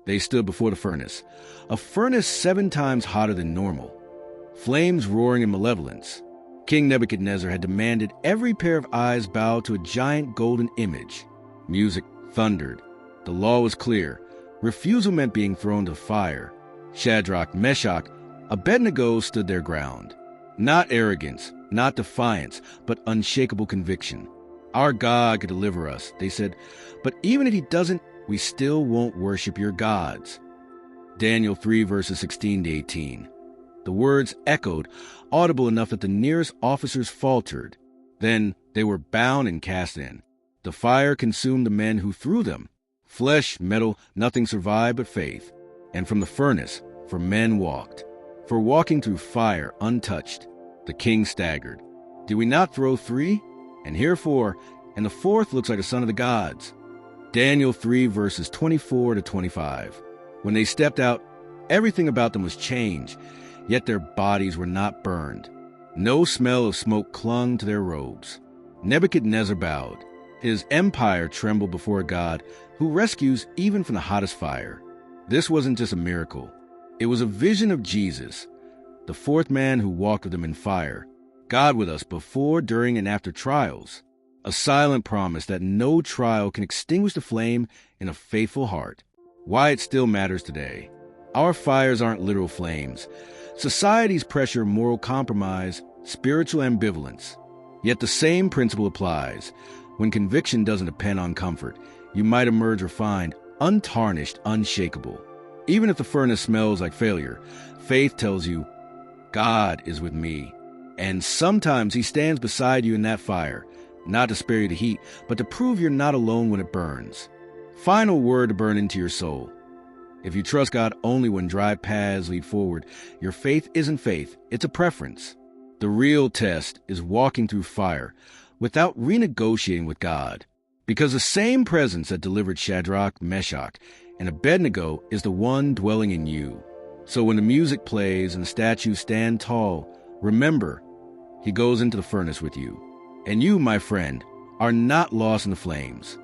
They stood before the furnace, a furnace 7 times hotter than normal, flames roaring in malevolence. King Nebuchadnezzar had demanded every pair of eyes bow to a giant golden image. Music thundered. The law was clear. Refusal meant being thrown to fire. Shadrach, Meshach, Abednego stood their ground. Not arrogance, not defiance, but unshakable conviction. Our God could deliver us, they said, but even if he doesn't, we still won't worship your gods. Daniel 3 verses 16 to 18. The words echoed, audible enough that the nearest officers faltered. Then they were bound and cast in. The fire consumed the men who threw them. Flesh, metal, nothing survived but faith. And from the furnace, for men walked. For walking through fire untouched, the king staggered. Did we not throw 3? And here 4, and the 4th looks like a son of the gods. Daniel 3 verses 24 to 25. When they stepped out, everything about them was changed, yet their bodies were not burned. No smell of smoke clung to their robes. Nebuchadnezzar bowed. His empire trembled before a God who rescues even from the hottest fire. This wasn't just a miracle. It was a vision of Jesus, the 4th man who walked with him in fire, God with us before, during, and after trials. A silent promise that no trial can extinguish the flame in a faithful heart. Why it still matters today. Our fires aren't literal flames. Society's pressure, moral compromise, spiritual ambivalence. Yet the same principle applies. When conviction doesn't depend on comfort, you might emerge refined, untarnished, unshakable. Even if the furnace smells like failure, faith tells you, God is with me. And sometimes he stands beside you in that fire, not to spare you the heat, but to prove you're not alone when it burns. Final word to burn into your soul. If you trust God only when dry paths lead forward, your faith isn't faith, it's a preference. The real test is walking through fire without renegotiating with God. Because the same presence that delivered Shadrach, Meshach, and Abednego is the one dwelling in you. So when the music plays and the statues stand tall, remember, he goes into the furnace with you. And you, my friend, are not lost in the flames.